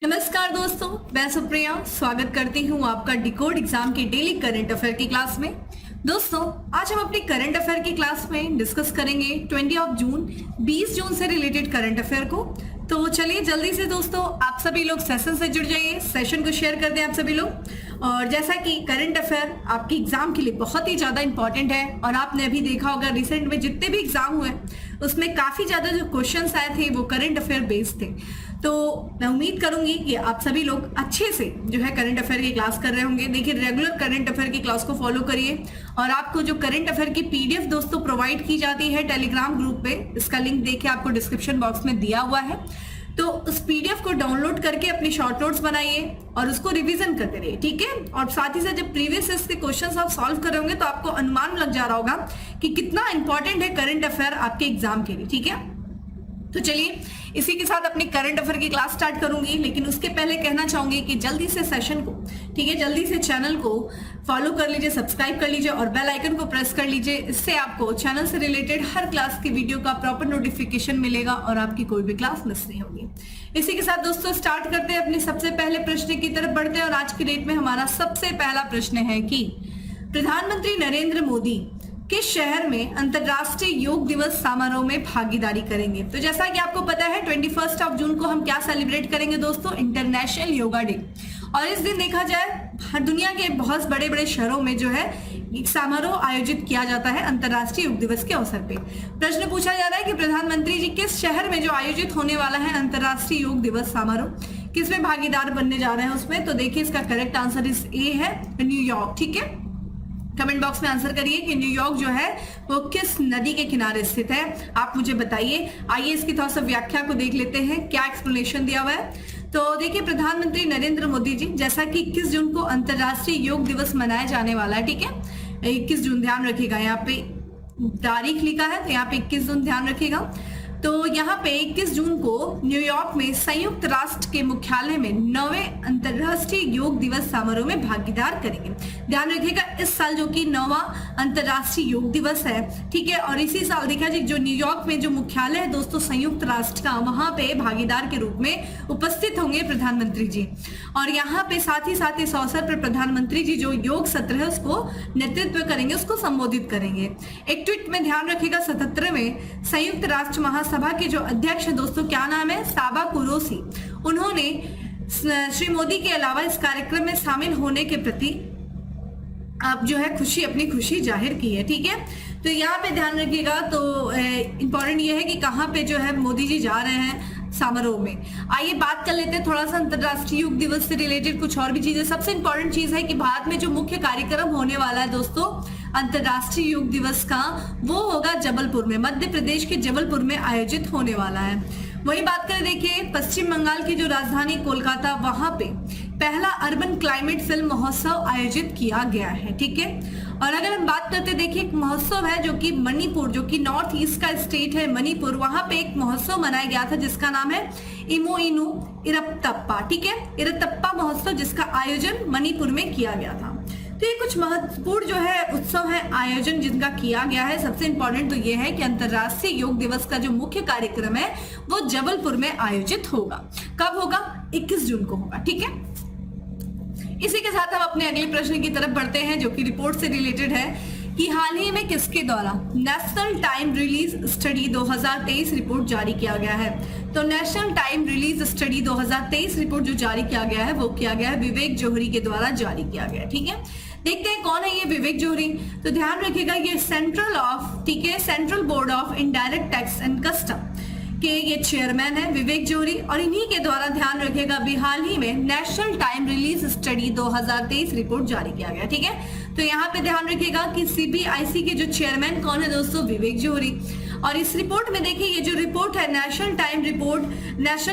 नमस्कार दोस्तों, मैं सुप्रिया स्वागत करती हूँ आपका डिकोड एग्जाम की डेली करंट अफेयर की क्लास में। दोस्तों, आज हम अपनी करंट अफेयर की क्लास में डिस्कस करेंगे 20 जून से रिलेटेड करंट अफेयर को। तो चलिए जल्दी से दोस्तों आप सभी लोग सेशन से जुड़ जाइए, सेशन को शेयर कर दें आप सभी लोग। और जैसा कि करंट अफेयर आपके एग्जाम के लिए बहुत ही ज्यादा इंपॉर्टेंट है और आपने अभी देखा होगा रिसेंट में जितने भी एग्जाम हुए उसमें काफी ज्यादा जो क्वेश्चंस आए थे वो करंट अफेयर बेस्ड थे। तो मैं उम्मीद करूंगी कि आप सभी लोग अच्छे से जो है करंट अफेयर की क्लास कर रहे होंगे। देखिए, रेगुलर करंट अफेयर की क्लास को फॉलो करिए और आपको जो करंट अफेयर की पीडीएफ दोस्तों प्रोवाइड की जाती है टेलीग्राम ग्रुप पे, इसका लिंक देखिए आपको डिस्क्रिप्शन बॉक्स में दिया हुआ है। तो उस पीडीएफ को डाउनलोड करके अपनी शॉर्ट नोट्स बनाइए और उसको रिवीजन करते रहिए, ठीक है। और साथ ही साथ जब प्रीवियस के क्वेश्चंस आप सॉल्व कर रहे होंगे तो आपको अनुमान लग जा रहा होगा कि कितना इंपॉर्टेंट है करंट अफेयर आपके एग्जाम के लिए, ठीक है। तो चलिए इसी के साथ अपनी करंट अफेयर की क्लास स्टार्ट करूंगी, लेकिन उसके पहले कहना चाहूंगी कि जल्दी से सेशन को, ठीक है, जल्दी से चैनल को फॉलो कर लीजिए, सब्सक्राइब कर लीजिए और बेल आइकन को प्रेस कर लीजिए। इससे आपको चैनल से रिलेटेड हर क्लास की वीडियो का प्रॉपर नोटिफिकेशन मिलेगा और आपकी कोई भी क्लास मिस नहीं होगी। इसी के साथ दोस्तों स्टार्ट करते हैं, अपने सबसे पहले प्रश्न की तरफ बढ़ते हैं। और आज की डेट में हमारा सबसे पहला प्रश्न है कि प्रधानमंत्री नरेंद्र मोदी किस शहर में अंतरराष्ट्रीय योग दिवस समारोह में भागीदारी करेंगे। तो जैसा कि आपको पता है 21 जून को हम क्या सेलिब्रेट करेंगे दोस्तों, इंटरनेशनल योगा डे। और इस दिन देखा जाए दुनिया के बहुत बड़े बड़े शहरों में जो है एक समारोह आयोजित किया जाता है अंतरराष्ट्रीय योग दिवस के अवसर पे। प्रश्न पूछा जा रहा है कि प्रधानमंत्री जी किस शहर में जो आयोजित होने वाला है अंतरराष्ट्रीय योग दिवस समारोह, किसमें भागीदार बनने जा रहे हैं उसमें। तो देखिए इसका करेक्ट आंसर इस ए है, न्यूयॉर्क, ठीक है। कमेंट बॉक्स में आंसर करिए कि न्यूयॉर्क जो है वो किस नदी के किनारे स्थित है, आप मुझे बताइए। आइए इसकी थोड़ा सा व्याख्या को देख लेते हैं, क्या एक्सप्लेनेशन दिया हुआ है। तो देखिए प्रधानमंत्री नरेंद्र मोदी जी, जैसा कि 21 जून को अंतरराष्ट्रीय योग दिवस मनाया जाने वाला है, ठीक है। 21 जून ध्यान रखिएगा, यहाँ पे तारीख लिखा है तो यहाँ पे 21 जून ध्यान रखिएगा। तो यहाँ पे 21 जून को न्यूयॉर्क में संयुक्त राष्ट्र के मुख्यालय में 9वें अंतरराष्ट्रीय योग दिवस समारोह में भागीदार करेंगे। ध्यान रखिएगा इस साल जो कि 9वां अंतरराष्ट्रीय योग दिवस है, ठीक है। और इसी साल देखा जाए जो न्यूयॉर्क में जो मुख्यालय है दोस्तों संयुक्त राष्ट्र का, वहां पे भागीदार के रूप में उपस्थित होंगे प्रधानमंत्री जी। और यहाँ पे साथ ही इस अवसर पर प्रधानमंत्री जी जो योग सत्र है उसको नेतृत्व करेंगे, उसको संबोधित करेंगे। एक ट्वीट में ध्यान रखिएगा 77वें संयुक्त राष्ट्र महासभा के जो अध्यक्ष है दोस्तों, क्या नाम है, साबा कुरोसी, उन्होंने श्री मोदी के अलावा इस कार्यक्रम में शामिल होने के प्रति आप जो है अपनी खुशी जाहिर की है, ठीक है। तो यहाँ पे ध्यान रखिएगा। तो इंपॉर्टेंट ये है कि कहाँ पे जो है मोदी जी जा रहे हैं समारोह में। आइए बात कर लेते हैं थोड़ा सा अंतरराष्ट्रीय योग दिवस से रिलेटेड कुछ और भी चीजें। सबसे इंपॉर्टेंट चीज है कि भारत में जो मुख्य कार्यक्रम होने वाला है दोस्तों अंतरराष्ट्रीय योग दिवस का, वो होगा जबलपुर में, मध्य प्रदेश के जबलपुर में आयोजित होने वाला है। वही बात करें, देखिए पश्चिम बंगाल की जो राजधानी कोलकाता, वहां पे पहला अर्बन क्लाइमेट फिल्म महोत्सव आयोजित किया गया है, ठीक है। और अगर हम बात करते हैं, देखिए एक महोत्सव है जो कि मणिपुर, जो कि नॉर्थ ईस्ट का स्टेट है मणिपुर, वहां पे एक महोत्सव मनाया गया था जिसका नाम है इमोइनु इरप्तप्पा, ठीक है, इरप्तप्पा महोत्सव, जिसका आयोजन मणिपुर में किया गया था। तो ये कुछ महत्वपूर्ण जो है उत्सव है, आयोजन जिनका किया गया है। सबसे इंपॉर्टेंट तो ये है कि अंतरराष्ट्रीय योग दिवस का जो मुख्य कार्यक्रम है वो जबलपुर में आयोजित होगा। कब होगा, 21 जून को होगा, ठीक है। इसी के साथ हम अपने अगले प्रश्न की तरफ बढ़ते हैं जो कि रिपोर्ट से रिलेटेड है कि हाल ही में किसके द्वारा national time release study 2023 report जारी किया गया है। तो national time release study 2023 report जो जारी किया गया है वो किया गया है विवेक जोहरी के द्वारा जारी किया गया है, ठीक है। देखते हैं कौन है ये विवेक जोहरी। तो ध्यान रखिएगा ये central board of indirect tax and custom के ये चेयरमैन है विवेक जोहरी। और इन्हीं के द्वारा ध्यान रखिएगा अभी हाल ही में national time release study 2023 report जारी किया गया, ठीक है। तो यहाँ पे ध्यान रखिएगा कि सीबीआईसी के जो चेयरमैन कौन है दोस्तों, विवेक जोहरी। और इस रिपोर्ट में देखिए ये जो रिपोर्ट है नेशनल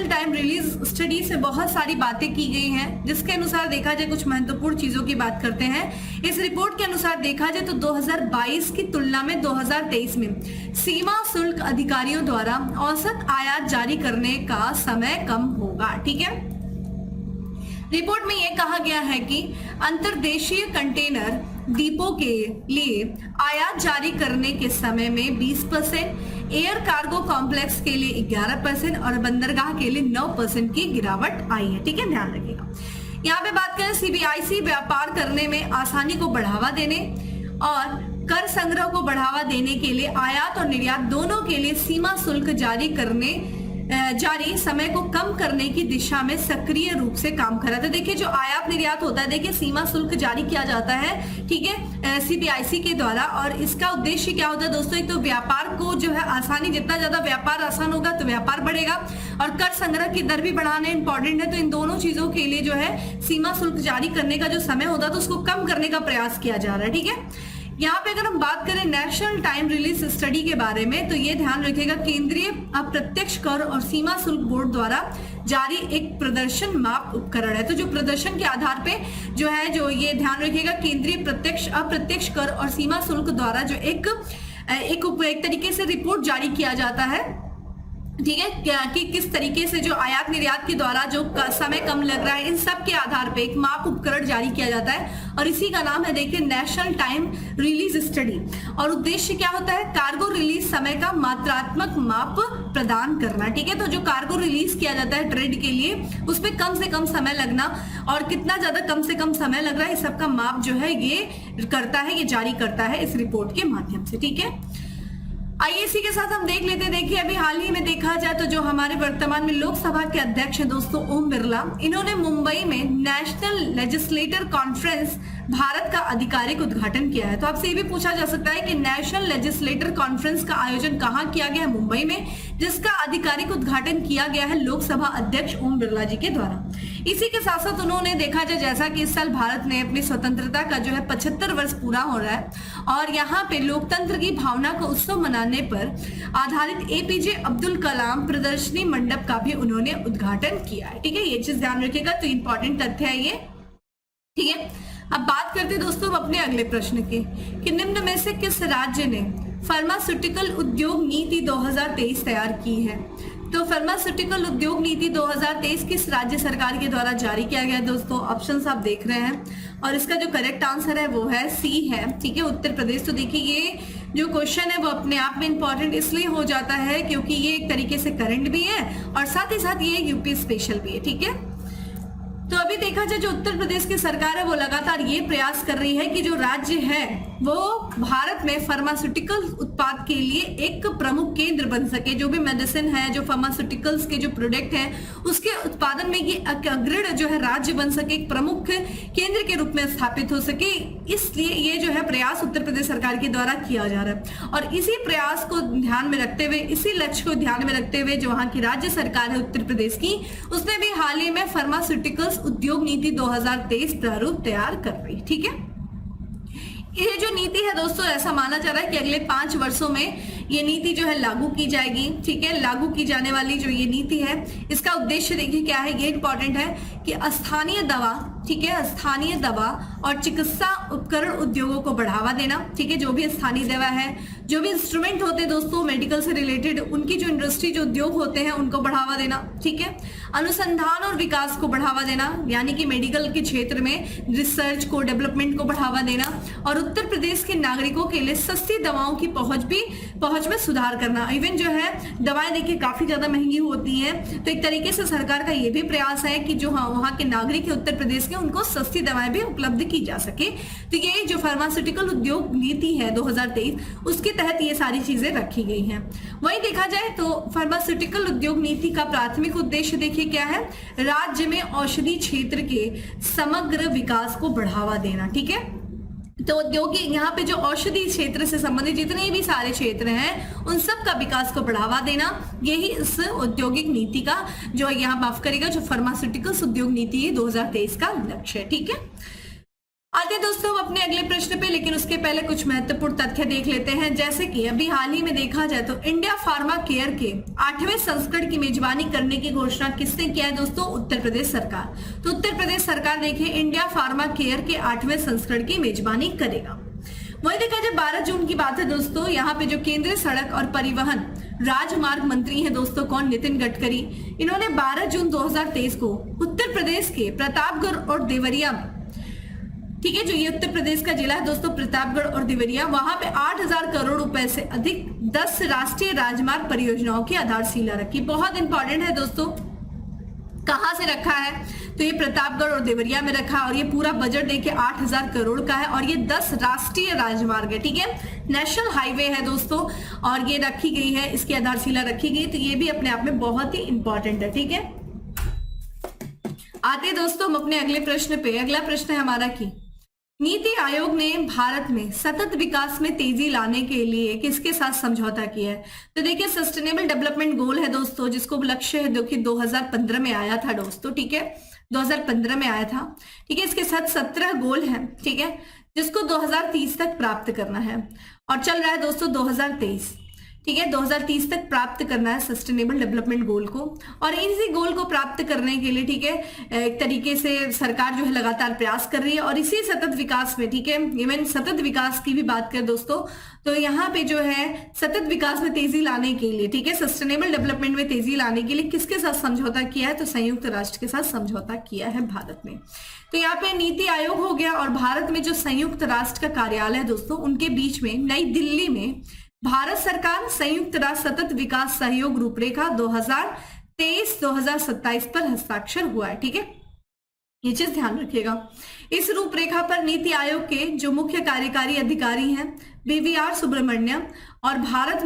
टाइम रिलीज स्टडी से बहुत सारी बातें की गई हैं, जिसके अनुसार देखा जाए कुछ महत्वपूर्ण चीजों की बात करते हैं। इस रिपोर्ट के अनुसार देखा जाए तो 2022 की तुलना में 2023 में सीमा शुल्क अधिकारियों द्वारा औसत आयात जारी करने का समय कम होगा, ठीक है। रिपोर्ट में यह कहा गया है कि अंतर्देशीय कंटेनर डिपो के लिए आयात जारी करने के समय में 20%, एयर कार्गो कॉम्प्लेक्स के लिए 11% और बंदरगाह के लिए 9% की गिरावट आई है। ठीक है, ध्यान रखिएगा। यहाँ पे बात करें सीबीआईसी व्यापार करने में आसानी को बढ़ावा देने और कर संग्रह को बढ़ावा देने के लिए आयात और निर्यात दोनों के लिए सीमा शुल्क जारी समय को कम करने की दिशा में सक्रिय रूप से काम कर रहा था। देखिए जो आयात निर्यात होता है, देखिए सीमा शुल्क जारी किया जाता है, ठीक है, सीबीआईसी के द्वारा। और इसका उद्देश्य क्या होता है दोस्तों, एक तो व्यापार को जो है आसानी, जितना ज्यादा व्यापार आसान होगा तो व्यापार बढ़ेगा, और कर संग्रह की दर भी बढ़ाना इंपॉर्टेंट है। तो इन दोनों चीजों के लिए जो है सीमा शुल्क जारी करने का जो समय होता है तो उसको कम करने का प्रयास किया जा रहा है। ठीक है, यहाँ पे अगर हम बात करें नेशनल टाइम रिलीज स्टडी के बारे में, तो ये ध्यान रखिएगा केंद्रीय अप्रत्यक्ष कर और सीमा शुल्क बोर्ड द्वारा जारी एक प्रदर्शन माप उपकरण है। तो जो प्रदर्शन के आधार पे जो है, जो ये ध्यान रखिएगा केंद्रीय प्रत्यक्ष अप्रत्यक्ष कर और सीमा शुल्क द्वारा जो एक तरीके से रिपोर्ट जारी किया जाता है, ठीक है, कि किस तरीके से जो आयात निर्यात के द्वारा जो समय कम लग रहा है, इन सब के आधार पे एक माप उपकरण जारी किया जाता है और इसी का नाम है देखिए नेशनल टाइम रिलीज स्टडी। और उद्देश्य क्या होता है, कार्गो रिलीज समय का मात्रात्मक माप प्रदान करना। ठीक है, तो जो कार्गो रिलीज किया जाता है ट्रेड के लिए, उसमें कम से कम समय लगना और कितना ज्यादा कम से कम समय लग रहा है, इस सब का माप जो है ये करता है, ये जारी करता है इस रिपोर्ट के माध्यम से। ठीक है, आइए इसी के साथ हम देख लेते हैं। देखिए अभी हाल ही में देखा जाए तो जो हमारे वर्तमान में लोकसभा के अध्यक्ष हैं दोस्तों ओम बिरला, इन्होंने मुंबई में नेशनल लेजिस्लेटर कॉन्फ्रेंस भारत का आधिकारिक उद्घाटन किया है। तो आपसे ये भी पूछा जा सकता है कि नेशनल लेजिस्लेटर कॉन्फ्रेंस का आयोजन कहाँ किया गया है, मुंबई में, जिसका आधिकारिक उद्घाटन किया गया है लोकसभा अध्यक्ष ओम बिरला जी के द्वारा। इसी के साथ साथ उन्होंने देखा जाए जैसा कि इस साल भारत ने अपनी स्वतंत्रता का जो है 75 वर्ष पूरा हो रहा है और यहाँ पे लोकतंत्र की भावना का उत्सव मनाने पर आधारित एपीजे अब्दुल कलाम प्रदर्शनी मंडप का भी उन्होंने उद्घाटन किया है। ठीक है, ये चीज ध्यान रखिएगा, तो इंपॉर्टेंट तथ्य है ये। ठीक है, अब बात करते हैं दोस्तों अपने अगले प्रश्न की कि निम्न में से किस राज्य ने फार्मास्यूटिकल उद्योग नीति 2023 तैयार की है। तो फार्मास्यूटिकल उद्योग नीति 2023 किस राज्य सरकार के द्वारा जारी किया गया है दोस्तों, ऑप्शंस आप देख रहे हैं और इसका जो करेक्ट आंसर है वो है सी है। ठीक है, उत्तर प्रदेश। तो देखिए ये जो क्वेश्चन है वो अपने आप में इंपॉर्टेंट इसलिए हो जाता है क्योंकि ये एक तरीके से करंट भी है और साथ ही साथ ये यूपी स्पेशल भी है। ठीक है, तो अभी देखा जाए जो उत्तर प्रदेश की सरकार है वो लगातार ये प्रयास कर रही है कि जो राज्य है वो भारत में फार्मास्यूटिकल उत्पाद के लिए एक प्रमुख केंद्र बन सके। जो भी मेडिसिन है, जो फार्मास्यूटिकल्स के जो प्रोडक्ट हैं, उसके उत्पादन में ये अग्रणी जो है राज्य बन सके, एक प्रमुख केंद्र के रूप में स्थापित हो सके। इसलिए ये जो है प्रयास उत्तर प्रदेश सरकार के द्वारा किया जा रहा है और इसी प्रयास को ध्यान में रखते हुए, इसी लक्ष्य को ध्यान में रखते हुए जो वहां की राज्य सरकार है उत्तर प्रदेश की, उसने भी हाल ही में फार्मास्यूटिकल्स उद्योग नीति 2023 प्रारूप तैयार कर रही। ठीक है, ये जो नीति है दोस्तों ऐसा माना जा रहा है कि अगले 5 वर्षों में ये नीति जो है लागू की जाएगी। ठीक है, लागू की जाने वाली जो ये नीति है इसका उद्देश्य देखिए क्या है, ये इंपॉर्टेंट है कि स्थानीय दवा, ठीक है, स्थानीय दवा और चिकित्सा उपकरण उद्योगों को बढ़ावा देना। ठीक है, जो भी स्थानीय दवा है, जो भी इंस्ट्रूमेंट होते हैं दोस्तों मेडिकल से रिलेटेड, उनकी जो इंडस्ट्री जो उद्योग होते हैं उनको बढ़ावा देना। ठीक है, अनुसंधान और विकास को बढ़ावा देना, यानी कि मेडिकल के क्षेत्र में रिसर्च को, डेवलपमेंट को बढ़ावा देना और उत्तर प्रदेश के नागरिकों के लिए सस्ती दवाओं की पहुंच में सुधार करना। इवन जो है दवाएं देखिए काफी ज्यादा महंगी होती हैं, तो एक तरीके से सरकार का ये भी प्रयास है कि जो वहाँ के नागरिक है उत्तर प्रदेश के, उनको सस्ती दवाएं भी उपलब्ध की जा सके। तो ये जो फार्मास्यूटिकल उद्योग नीति है 2023 उसके तहत ये सारी चीजें रखी गई हैं। वहीं देखा जाए तो फार्मास्यूटिकल उद्योग नीति का प्राथमिक उद्देश्य देखिए क्या है, राज्य में औषधि क्षेत्र के समग्र विकास को बढ़ावा देना। ठीक है, तो औद्योगिक यहाँ पे जो औषधि क्षेत्र से संबंधित जितने भी सारे क्षेत्र हैं उन सब का विकास को बढ़ावा देना, यही इस औद्योगिक नीति का जो यहाँ माफ करेगा जो फार्मास्यूटिकल्स उद्योग नीति है 2023 का लक्ष्य है। ठीक है, आते दोस्तों अपने अगले प्रश्न पे, लेकिन उसके पहले कुछ महत्वपूर्ण तथ्य देख लेते हैं। जैसे कि अभी हाल ही में देखा जाए तो इंडिया फार्मा केयर के 8वें संस्करण की मेजबानी करने की घोषणा किसने किया है दोस्तों, उत्तर प्रदेश सरकार। तो उत्तर प्रदेश सरकार देखिए इंडिया फार्मा केयर के 8वें संस्करण की मेजबानी करेगा। वही देखा जाए 12 जून की बात है दोस्तों, यहाँ पे जो केंद्रीय सड़क और परिवहन राजमार्ग मंत्री हैं दोस्तों कौन, नितिन गडकरी, इन्होंने 12 जून 2023 को उत्तर प्रदेश के प्रतापगढ़ और देवरिया में, ठीक है। जो ये उत्तर प्रदेश का जिला है दोस्तों प्रतापगढ़ और देवरिया, वहां पे 8,000 करोड़ रुपए से अधिक 10 राष्ट्रीय राजमार्ग परियोजनाओं की आधारशिला रखी। बहुत इंपॉर्टेंट है दोस्तों, कहां से रखा है तो ये प्रतापगढ़ और देवरिया में रखा, और ये पूरा बजट देखिए 8,000 करोड़ का है, और ये 10 राष्ट्रीय राजमार्ग है, ठीक है, नेशनल हाईवे है दोस्तों, और ये रखी गई है, इसकी आधारशिला रखी गई, तो ये भी अपने आप में बहुत ही इंपॉर्टेंट है, ठीक है। आते हैं दोस्तों हम अपने अगले प्रश्न पे। अगला प्रश्न है हमारा कि नीति आयोग ने भारत में सतत विकास में तेजी लाने के लिए किसके साथ समझौता किया है? तो देखिए सस्टेनेबल डेवलपमेंट गोल है दोस्तों, जिसको लक्ष्य है जो कि 2015 में आया था दोस्तों, ठीक है, 2015 में आया था, ठीक है। इसके साथ 17 गोल हैं, ठीक है, जिसको 2030 तक प्राप्त करना है, और चल रहा है दोस्तों 2023, ठीक है, 2030 तक प्राप्त करना है सस्टेनेबल डेवलपमेंट गोल को। और इसी गोल को प्राप्त करने के लिए, ठीक है, एक तरीके से सरकार जो है लगातार प्रयास कर रही है, और इसी सतत विकास में, ठीक है, इवन सतत विकास की भी बात करें दोस्तों, तो यहाँ पे जो है सतत विकास में तेजी लाने के लिए, ठीक है, सस्टेनेबल डेवलपमेंट में तेजी लाने के लिए किसके साथ समझौता किया है? तो संयुक्त राष्ट्र के साथ समझौता किया है भारत ने। तो यहाँ पे नीति आयोग हो गया, और भारत में जो संयुक्त राष्ट्र का कार्यालय है दोस्तों, उनके बीच में नई दिल्ली में भारत सरकार संयुक्त राष्ट्र सतत विकास सहयोग रूपरेखा 2023-2027 पर हस्ताक्षर हुआ है, ठीक है, ये चीज ध्यान रखिएगा। इस रूपरेखा पर नीति आयोग के जो मुख्य कार्यकारी अधिकारी हैं BVR सुब्रमण्यम, और भारत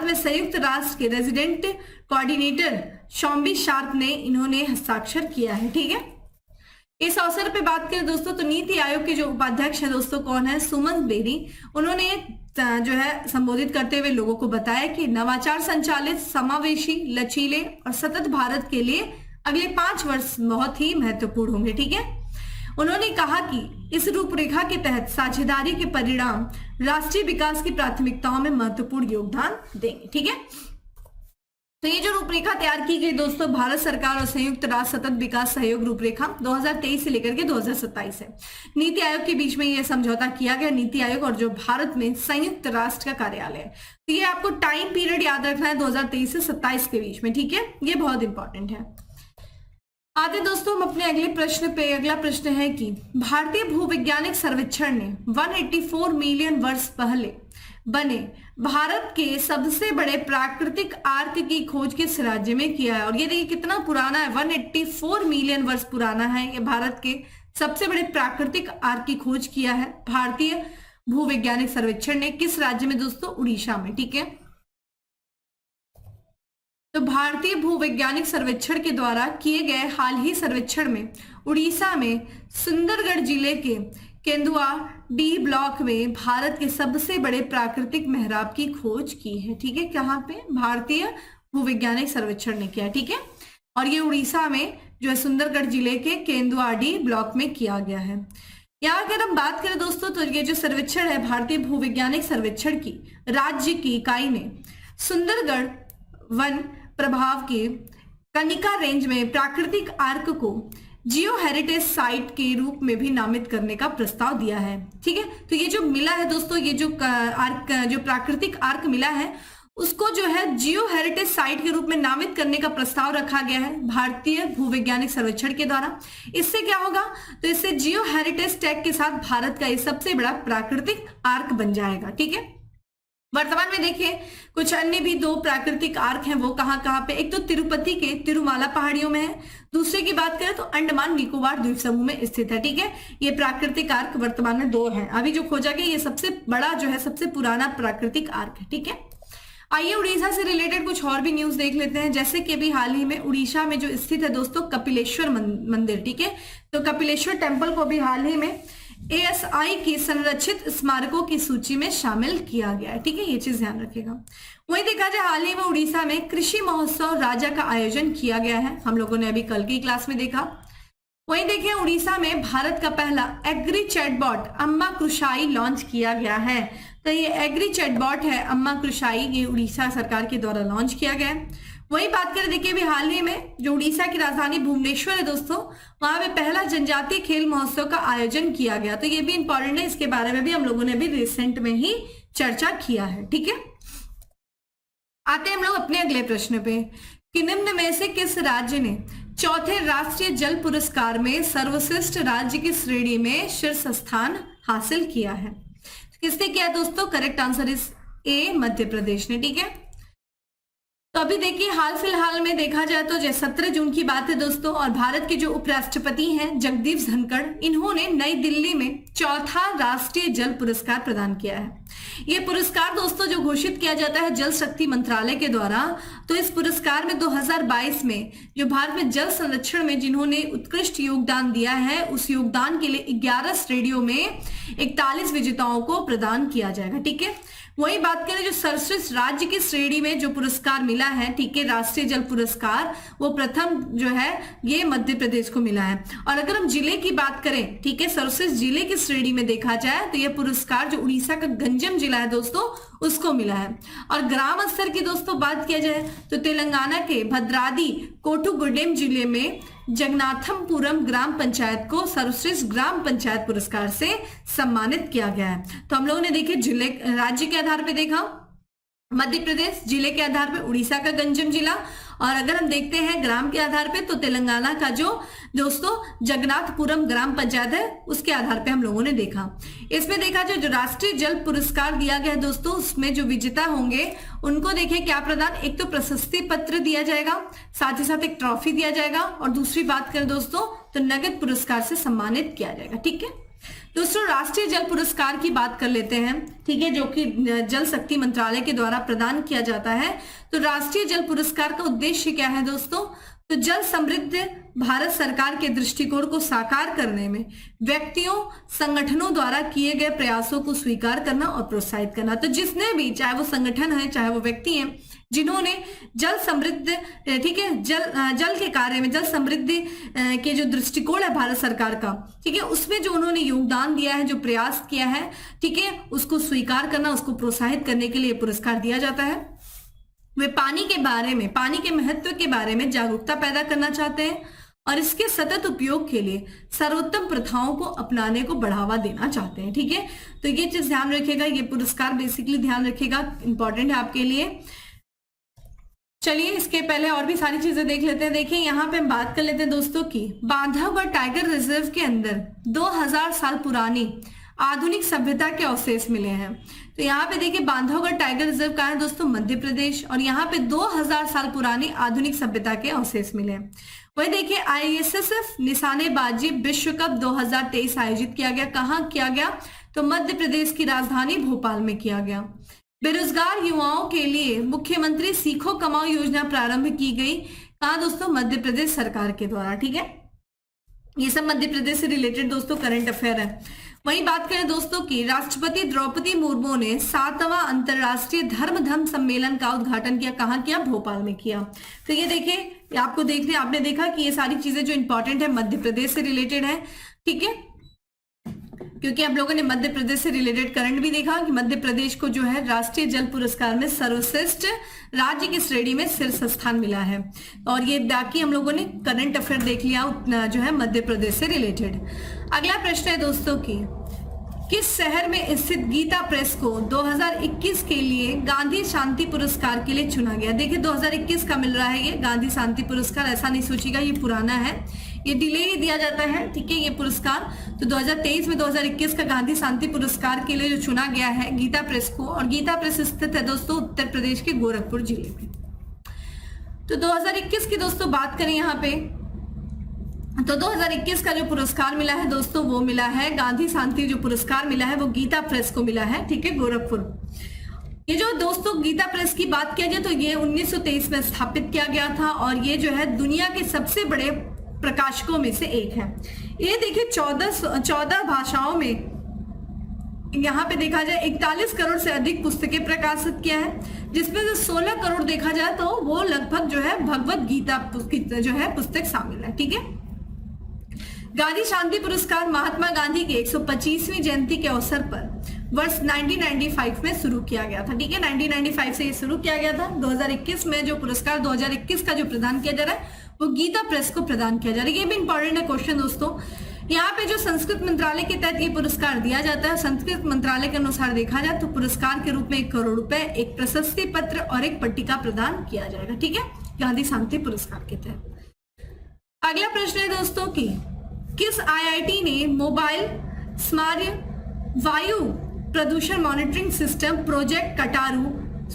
में संयुक्त राष्ट्र के रेजिडेंट कोऑर्डिनेटर शॉम्बी शार्प ने इन्होंने हस्ताक्षर किया है, ठीक है। इस अवसर पे बात करें दोस्तों तो नीति आयोग के जो उपाध्यक्ष है दोस्तों कौन है? सुमन बेरी। उन्होंने जो है संबोधित करते हुए लोगों को बताया कि नवाचार संचालित, समावेशी, लचीले और सतत भारत के लिए अगले 5 वर्ष बहुत ही महत्वपूर्ण होंगे, ठीक है। उन्होंने कहा कि इस रूपरेखा के तहत साझेदारी के परिणाम राष्ट्रीय विकास की प्राथमिकताओं में महत्वपूर्ण योगदान देंगे, ठीक है। तो ये जो रूपरेखा तैयार की गई दोस्तों भारत सरकार और संयुक्त राष्ट्र सतत विकास सहयोग रूपरेखा 2023 से लेकर के 2027 है। नीति आयोग के बीच में ये समझौता किया गया, नीति आयोग और जो भारत में संयुक्त राष्ट्र का कार्यालय है। तो ये आपको टाइम पीरियड याद रखना है 2023 से 27 के बीच में, ठीक है, ये बहुत इंपॉर्टेंट है। आते दोस्तों हम अपने अगले प्रश्न पे। अगला प्रश्न है कि भारतीय भूवैज्ञानिक सर्वेक्षण ने 184 मिलियन वर्ष पहले बने भारत के सबसे बड़े प्राकृतिक आर्क की खोज किस राज्य में किया है? और ये देखिए कितना पुराना है, 184 मिलियन वर्ष पुराना है। ये भारत के सबसे बड़े प्राकृतिक आर्क की खोज किया है भारतीय भूवैज्ञानिक सर्वेक्षण ने। किस राज्य में दोस्तों? उड़ीसा में, ठीक है। तो भारतीय भूवैज्ञानिक सर्वेक्षण के द्वारा किए गए हाल ही सर्वेक्षण में उड़ीसा में सुंदरगढ़ जिले के केंदुआ डी ब्लॉक में भारत के सबसे बड़े प्राकृतिक मेहराब की खोज की है, ठीक है। कहाँ पे? भारतीय भूवैज्ञानिक सर्वेक्षण ने किया, ठीक है। और ये उड़ीसा में जो है सुंदरगढ़ जिले के केंदुआ डी ब्लॉक में किया गया है। यहाँ अगर हम बात करें दोस्तों तो ये जो सर्वेक्षण है भारतीय भूवैज्ञानिक सर्वेक्षण की राज्य की इकाई ने सुंदरगढ़ वन प्रभाव के कनिका रेंज में प्राकृतिक आर्क को जियो हेरिटेज साइट के रूप में भी नामित करने का प्रस्ताव दिया है, ठीक है। तो ये जो मिला है दोस्तों, ये जो आर्क, जो प्राकृतिक आर्क मिला है उसको जो है जियो हेरिटेज साइट के रूप में नामित करने का प्रस्ताव रखा गया है भारतीय भूवैज्ञानिक सर्वेक्षण के द्वारा। इससे क्या होगा? तो इससे जियो हेरिटेज टैग के साथ भारत का ये सबसे बड़ा प्राकृतिक आर्क बन जाएगा, ठीक है। वर्तमान में देखिए कुछ अन्य भी 2 प्राकृतिक आर्क हैं, वो कहाँ पे? एक तो तिरुपति के तिरुमाला पहाड़ियों में है, दूसरे की बात करें तो अंडमान निकोबार द्वीप समूह में स्थित है, ठीक है। ये प्राकृतिक आर्क वर्तमान में 2 हैं। अभी जो खोजा गया ये सबसे बड़ा जो है सबसे पुराना प्राकृतिक आर्क है, ठीक है। आइए उड़ीसा से रिलेटेड कुछ और भी न्यूज देख लेते हैं। जैसे कि अभी हाल ही में उड़ीसा में जो स्थित है दोस्तों कपिलेश्वर मंदिर, ठीक है। तो कपिलेश्वर टेम्पल को भी हाल ही में ASI की संरक्षित स्मारकों की सूची में शामिल किया गया है, ठीक है, ये चीज ध्यान रखिएगा। वहीं देखा जाए हाल ही में उड़ीसा में कृषि महोत्सव राजा का आयोजन किया गया है, हम लोगों ने अभी कल की क्लास में देखा। वहीं देखिए उड़ीसा में भारत का पहला एग्री चैटबॉट अम्मा कृषाई लॉन्च किया गया है। तो ये एग्री चैटबॉट है अम्मा कृषाई, ये उड़ीसा सरकार के द्वारा लॉन्च किया गया है। वही बात करें देखिए अभी हाल ही में जो उड़ीसा की राजधानी भुवनेश्वर है दोस्तों, वहां पे पहला जनजातीय खेल महोत्सव का आयोजन किया गया। तो ये भी इंपॉर्टेंट है, इसके बारे में भी हम लोगों ने अभी रिसेंट में ही चर्चा किया है, ठीक है। आते हैं हम लोग अपने अगले प्रश्न पे कि निम्न में से किस राज्य ने चौथे राष्ट्रीय जल पुरस्कार में सर्वश्रेष्ठ राज्य की श्रेणी में शीर्ष स्थान हासिल किया है। किसने किया दोस्तों? Correct answer is a, Madhya Pradesh ने। ठीक है, तो अभी देखिए हाल फिलहाल में देखा जाए तो 17 जून की बात है दोस्तों, और भारत के जो उपराष्ट्रपति हैं जगदीप धनखड़, इन्होंने नई दिल्ली में चौथा राष्ट्रीय जल पुरस्कार प्रदान किया है। ये पुरस्कार दोस्तों जो घोषित किया जाता है जल शक्ति मंत्रालय के द्वारा, तो इस पुरस्कार में 2022 में जो भारत में जल संरक्षण में जिन्होंने उत्कृष्ट योगदान दिया है, उस योगदान के लिए 11 श्रेणियों में 41 विजेताओं को प्रदान किया जाएगा। ठीक है, वही बात करें जो सर्वश्रेष्ठ राज्य की श्रेणी में जो पुरस्कार मिला है, ठीक है, राष्ट्रीय जल पुरस्कार, वो प्रथम जो है ये मध्य प्रदेश को मिला है। और अगर हम जिले की बात करें, ठीक है, सर्वश्रेष्ठ जिले की श्रेणी में देखा जाए तो ये पुरस्कार जो उड़ीसा का गंजम जिला है दोस्तों, उसको मिला है। और ग्राम स्तर की दोस्तों बात किया जाए तो तेलंगाना के भद्राद्री कोठुगुडेम जिले में जगन्नाथपुरम ग्राम पंचायत को सर्वश्रेष्ठ ग्राम पंचायत पुरस्कार से सम्मानित किया गया है। तो हम लोगों ने देखे जिले राज्य के आधार पे देखा मध्य प्रदेश, जिले के आधार पे उड़ीसा का गंजम जिला, और अगर हम देखते हैं ग्राम के आधार पे तो तेलंगाना का जो दोस्तों जगन्नाथपुरम ग्राम पंचायत है, उसके आधार पे हम लोगों ने देखा। इसमें देखा जाए जो राष्ट्रीय जल पुरस्कार दिया गया है दोस्तों, उसमें जो विजेता होंगे उनको देखिए क्या प्रदान, एक तो प्रशस्ति पत्र दिया जाएगा, साथ ही साथ एक ट्रॉफी दिया जाएगा, और दूसरी बात करें दोस्तों तो नगद पुरस्कार से सम्मानित किया जाएगा। ठीक है दोस्तों, राष्ट्रीय जल पुरस्कार की बात कर लेते हैं, ठीक है, जो कि जल शक्ति मंत्रालय के द्वारा प्रदान किया जाता है। तो राष्ट्रीय जल पुरस्कार का उद्देश्य क्या है दोस्तों? तो जल समृद्ध भारत सरकार के दृष्टिकोण को साकार करने में व्यक्तियों संगठनों द्वारा किए गए प्रयासों को स्वीकार करना और प्रोत्साहित करना। तो जिसने भी, चाहे वो संगठन है चाहे वो व्यक्ति हैं, जिन्होंने जल समृद्ध, ठीक है, जल के कार्य में जल समृद्धि के जो दृष्टिकोण है भारत सरकार का, ठीक है, उसमें जो उन्होंने योगदान दिया है, जो प्रयास किया है, ठीक है, उसको स्वीकार करना, उसको प्रोत्साहित करने के लिए पुरस्कार दिया जाता है। वे पानी के बारे में, पानी के महत्व के बारे में जागरूकता पैदा करना चाहते हैं और इसके सतत उपयोग के लिए सर्वोत्तम प्रथाओं को अपनाने को बढ़ावा देना चाहते हैं। ठीक है, तो ये चीज ध्यान रखिएगा, ये पुरस्कार बेसिकली ध्यान रखिएगा, इंपॉर्टेंट है आपके लिए। चलिए इसके पहले और भी सारी चीजें देख लेते हैं। देखिए यहाँ पे हम बात कर लेते हैं दोस्तों की बांधवगढ़ टाइगर रिजर्व के अंदर 2000 साल पुरानी आधुनिक सभ्यता के अवशेष मिले हैं। तो यहाँ पे देखिए बांधवगढ़ टाइगर रिजर्व का है दोस्तों मध्य प्रदेश, और यहाँ पे 2000 साल पुरानी आधुनिक सभ्यता के अवशेष मिले हैं। वही देखिए ISSF निशानेबाजी विश्व कप 2023 आयोजित किया गया। कहाँ किया गया? तो मध्य प्रदेश की राजधानी भोपाल में किया गया। बेरोजगार युवाओं के लिए मुख्यमंत्री सीखो कमाओ योजना प्रारंभ की गई। कहाँ दोस्तों? मध्य प्रदेश सरकार के द्वारा। ठीक है, ये सब मध्य प्रदेश से रिलेटेड दोस्तों करंट अफेयर है। वहीं बात करें दोस्तों की राष्ट्रपति द्रौपदी मुर्मू ने 7वां अंतरराष्ट्रीय धर्म सम्मेलन का उद्घाटन किया। कहाँ किया? भोपाल में किया। तो ये देखिए आपने देखा कि ये सारी चीजें जो इंपॉर्टेंट है मध्य प्रदेश से रिलेटेड है। ठीक है, क्योंकि आप लोगों ने मध्य प्रदेश से रिलेटेड करंट भी देखा कि मध्य प्रदेश को जो है राष्ट्रीय जल पुरस्कार में सर्वश्रेष्ठ राज्य की श्रेणी में शीर्ष स्थान मिला है। और ये बाकी हम लोगों ने करंट अफेयर देख लिया जो है मध्य प्रदेश से रिलेटेड। अगला प्रश्न है दोस्तों की किस शहर में स्थित गीता प्रेस को 2021 के लिए गांधी शांति पुरस्कार के लिए चुना गया? देखिए 2021 का मिल रहा है ये गांधी शांति पुरस्कार, ऐसा नहीं सोचिएगा ये पुराना है, ये डिले ही दिया जाता है। ठीक है, ये पुरस्कार तो 2023 में 2021 का गांधी शांति पुरस्कार के लिए जो चुना गया है गीता प्रेस को, और गीता प्रेस स्थित है दोस्तों उत्तर प्रदेश के गोरखपुर जिले में। तो 2021 की दोस्तों बात करें यहाँ पे तो 2021 का जो पुरस्कार मिला है दोस्तों वो मिला है गांधी शांति जो पुरस्कार मिला है वो गीता प्रेस को मिला है। ठीक है, गोरखपुर। ये जो दोस्तों गीता प्रेस की बात किया जाए तो ये 1923 में स्थापित किया गया था और ये जो है दुनिया के सबसे बड़े प्रकाशकों में से एक है। ये देखिए 14 भाषाओं में यहाँ पे देखा जाए 41 करोड़ से अधिक पुस्तकें प्रकाशित किया है, जिसमें से 16 करोड़ देखा जाए तो वो लगभग जो है भगवत गीता जो है पुस्तक शामिल है। ठीक है, गांधी शांति पुरस्कार महात्मा गांधी के 125वीं जयंती के अवसर पर वर्ष 1995 में शुरू किया गया था। ठीक है, 1995 से ये शुरू किया गया था। 2021 में जो पुरस्कार 2021 का जो प्रदान किया जा रहा है वो गीता प्रेस को प्रदान किया जा रहा है। ये भी इंपॉर्टेंट है क्वेश्चन दोस्तों। यहाँ पे जो संस्कृत मंत्रालय के तहत ये पुरस्कार दिया जाता है, संस्कृत मंत्रालय के अनुसार देखा जाए तो पुरस्कार के रूप में 1 करोड़ रुपए, एक प्रशस्ति पत्र और एक पट्टिका प्रदान किया जाएगा। ठीक है, गांधी शांति पुरस्कार के तहत। अगला प्रश्न है दोस्तों कि किस आईआईटी ने मोबाइल स्मार्ट वायु प्रदूषण मॉनिटरिंग सिस्टम प्रोजेक्ट कटारू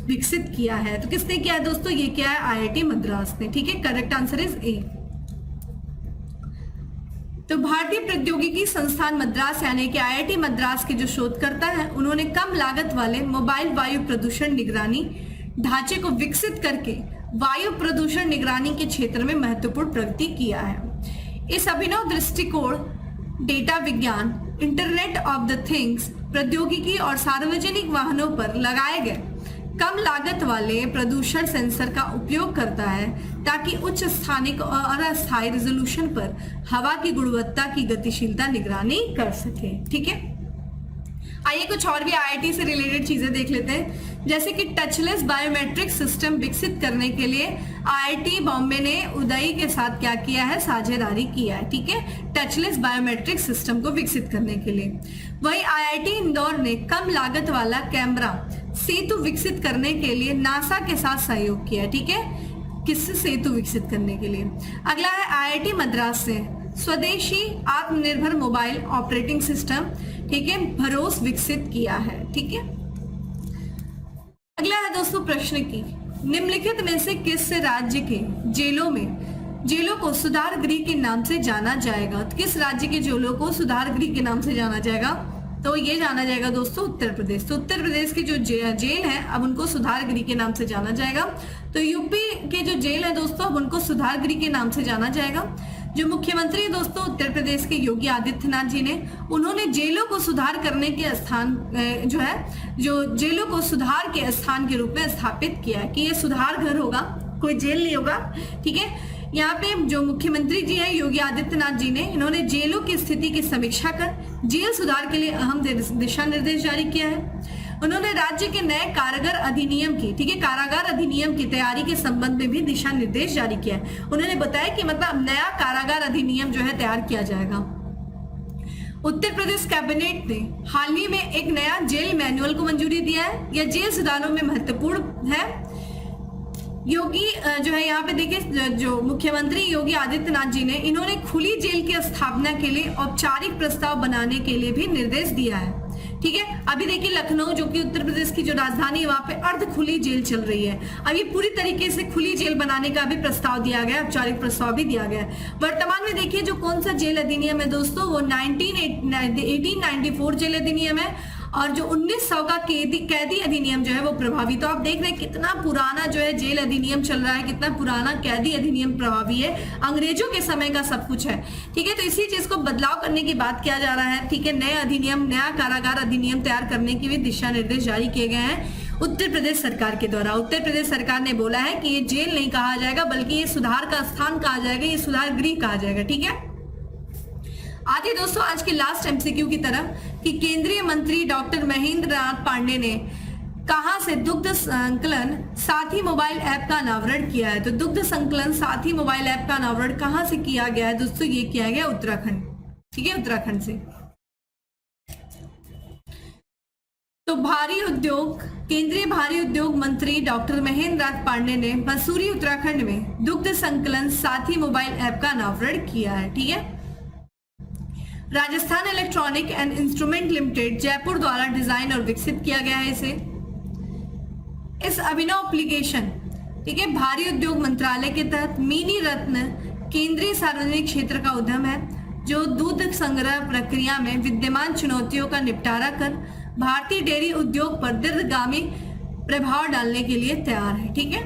विकसित किया है? तो किसने किया है दोस्तों? ये क्या है? आईआईटी मद्रास ने। ठीक है, करेक्ट आंसर इज ए। तो भारतीय प्रौद्योगिकी संस्थान मद्रास यानी कि आईआईटी मद्रास के जो शोधकर्ता हैं उन्होंने कम लागत वाले मोबाइल वायु प्रदूषण निगरानी ढांचे को विकसित करके वायु प्रदूषण निगरानी के क्षेत्र में महत्वपूर्ण प्रगति किया है। इस अभिनव दृष्टिकोण डेटा विज्ञान, इंटरनेट ऑफ द थिंग्स प्रौद्योगिकी और सार्वजनिक वाहनों पर लगाए गए कम लागत वाले प्रदूषण सेंसर का उपयोग करता है ताकि उच्च स्थानिक और अस्थायी रिजोल्यूशन पर हवा की गुणवत्ता की गतिशीलता निगरानी कर सके। ठीक है, आइए कुछ और भी आईआईटी से रिलेटेड चीजें देख लेते हैं, जैसे कि टचलेस बायोमेट्रिक सिस्टम विकसित करने के लिए आईआईटी बॉम्बे ने उदय के साथ क्या किया है? साझेदारी किया है। ठीक है, टचलेस बायोमेट्रिक सिस्टम को विकसित करने के लिए। वहीं आईआईटी इंदौर ने कम लागत वाला कैमरा सेतु विकसित करने के लिए नासा के साथ सहयोग किया। ठीक है, किससे? सेतु विकसित करने के लिए। अगला है आईआईटी मद्रास से स्वदेशी आत्मनिर्भर मोबाइल ऑपरेटिंग सिस्टम, ठीक है, भरोस विकसित किया है। ठीक है, अगला है दोस्तों प्रश्न की निम्नलिखित में से किस राज्य के जेलों को सुधार गृह के नाम से जाना जाएगा? तो किस राज्य के जेलों को सुधार गृह के नाम से जाना जाएगा? तो ये जाना जाएगा दोस्तों उत्तर प्रदेश। तो उत्तर प्रदेश की जो जेल है अब उनको सुधार गृह के नाम से जाना जाएगा। तो यूपी के जो जेल है दोस्तों अब उनको सुधार गृह के नाम से जाना जाएगा। जो मुख्यमंत्री दोस्तों उत्तर प्रदेश के योगी आदित्यनाथ जी ने, उन्होंने जेलों को सुधार करने के स्थान जो जेलों को सुधार के स्थान के रूप में स्थापित किया है कि ये सुधार घर होगा, कोई जेल नहीं होगा। ठीक है, यहाँ पे जो मुख्यमंत्री जी हैं योगी आदित्यनाथ जी ने, इन्होंने जेलों की स्थिति की समीक्षा कर जेल सुधार के लिए अहम दिशा निर्देश जारी किया है। उन्होंने राज्य के नए कारागार अधिनियम की, ठीक है, कारागार अधिनियम की तैयारी के संबंध में भी दिशा निर्देश जारी किया है। उन्होंने बताया कि मतलब नया कारागार अधिनियम जो है तैयार किया जाएगा। उत्तर प्रदेश कैबिनेट ने हाल ही में एक नया जेल मैनुअल को मंजूरी दिया है। यह जेल सुधारों में महत्वपूर्ण है। योगी जो है यहाँ पे देखिए जो मुख्यमंत्री योगी आदित्यनाथ जी ने, इन्होंने खुली जेल की स्थापना के लिए औपचारिक प्रस्ताव बनाने के लिए भी निर्देश दिया है। ठीक है, अभी देखिए लखनऊ जो कि उत्तर प्रदेश की जो राजधानी है वहां पे अर्ध खुली जेल चल रही है। अभी पूरी तरीके से खुली जेल बनाने का भी प्रस्ताव दिया गया, औपचारिक प्रस्ताव भी दिया गया। वर्तमान में देखिए जो कौन सा जेल अधिनियम है दोस्तों, वो 1894 जेल अधिनियम है और जो 1900 का कैदी अधिनियम जो है वो प्रभावी। तो आप देख रहे हैं कितना पुराना जो है जेल अधिनियम चल रहा है, कितना पुराना कैदी अधिनियम प्रभावी है, अंग्रेजों के समय का सब कुछ है। ठीक है, तो इसी चीज को बदलाव करने की बात किया जा रहा है। ठीक है, नए अधिनियम, नया कारागार अधिनियम तैयार करने के भी दिशा निर्देश जारी किए गए हैं उत्तर प्रदेश सरकार के द्वारा। उत्तर प्रदेश सरकार ने बोला है कि ये जेल नहीं कहा जाएगा बल्कि ये सुधार का स्थान कहा जाएगा, ये सुधार गृह कहा जाएगा। ठीक है, आते दोस्तों आज के लास्ट एमसीक्यू की तरफ कि केंद्रीय मंत्री डॉक्टर महेंद्र नाथ पांडे ने कहां से दुग्ध संकलन साथी मोबाइल ऐप का अनावरण किया है? तो दुग्ध संकलन साथी मोबाइल ऐप का अनावरण कहां से किया गया है दोस्तों? ये किया गया उत्तराखंड। ठीक है, उत्तराखंड से। तो केंद्रीय भारी उद्योग मंत्री डॉक्टर महेंद्र नाथ पांडे ने मसूरी उत्तराखंड में दुग्ध संकलन साथी मोबाइल ऐप का अनावरण किया है। ठीक है, Rajasthan electronic and instrument limited Jaipur द्वारा डिजाइन और विकसित किया गया है इस अभिनव एप्लीकेशन। ठीक है, भारी उद्योग मंत्रालय के तहत मिनी रत्न केंद्रीय सार्वजनिक क्षेत्र का उद्यम है जो दूध संग्रह प्रक्रिया में विद्यमान चुनौतियों का निपटारा कर भारतीय डेयरी उद्योग पर दीर्घगामी प्रभाव डालने के लिए तैयार है। ठीक है,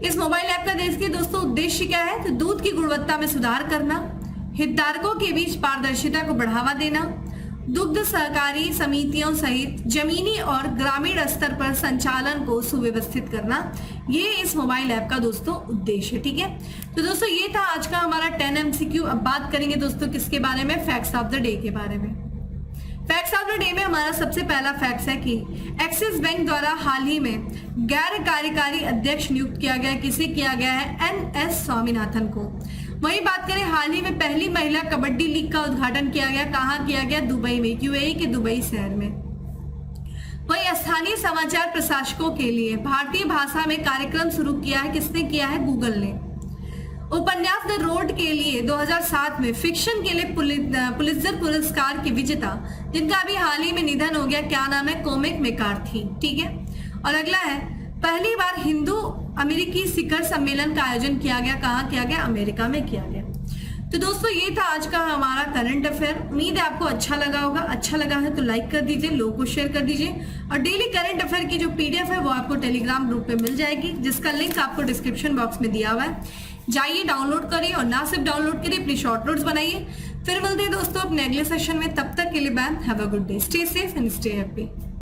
इस मोबाइल ऐप का देखिए दोस्तों उद्देश्य क्या है? तो दूध की गुणवत्ता में सुधार करना, हितधारकों के बीच पारदर्शिता को बढ़ावा देना, दुग्ध सहकारी समितियों सहित जमीनी और ग्रामीण स्तर पर संचालन को सुव्यवस्थित करना, ये इस मोबाइल ऐप का दोस्तों उद्देश्य है। ठीक है, तो दोस्तों ये था आज का हमारा 10 एमसीक्यू। अब बात करेंगे दोस्तों किसके बारे में? फैक्ट्स ऑफ द डे के बारे में। फैक्ट्स ऑफ द डे में हमारा सबसे पहला फैक्ट है कि एक्सिस बैंक द्वारा हाल ही में गैर कार्यकारी अध्यक्ष नियुक्त किया गया। किसे किया गया है? NS स्वामीनाथन को। वही बात करें हाल ही में पहली महिला कबड्डी लीग का उद्घाटन किया गया। कहाँ किया गया? दुबई में, UAE के दुबई शहर में। वही स्थानीय समाचार प्रशासकों के लिए भारतीय भाषा में कार्यक्रम शुरू किया है। किसने किया है? गूगल ने। उपन्यास द रोड के लिए 2007 में फिक्शन के लिए पुलित्जर पुरस्कार के विजेता, जिनका अभी हाल ही में निधन हो गया, क्या नाम है? कॉर्मेक मैकार्थी। ठीक है, और अगला है, पहली बार हिंदू अमेरिकी शिखर सम्मेलन का आयोजन किया गया। कहाँ किया गया? अमेरिका में किया गया। तो दोस्तों ये था आज का हमारा करंट अफेयर। उम्मीद है आपको अच्छा लगा होगा। अच्छा लगा है तो लाइक कर दीजिए, लोगों को शेयर कर दीजिए, और डेली करंट अफेयर की जो पीडीएफ है वो आपको टेलीग्राम ग्रुप पे मिल जाएगी, जिसका लिंक आपको डिस्क्रिप्शन बॉक्स में दिया हुआ है। जाइए डाउनलोड करिए, और ना सिर्फ डाउनलोड करिए, अपनी शॉर्ट नोट्स बनाइए। फिर मिलते हैं दोस्तों अपने अगले सेशन में। तब तक के लिए bye, have a good day, stay safe and stay happy.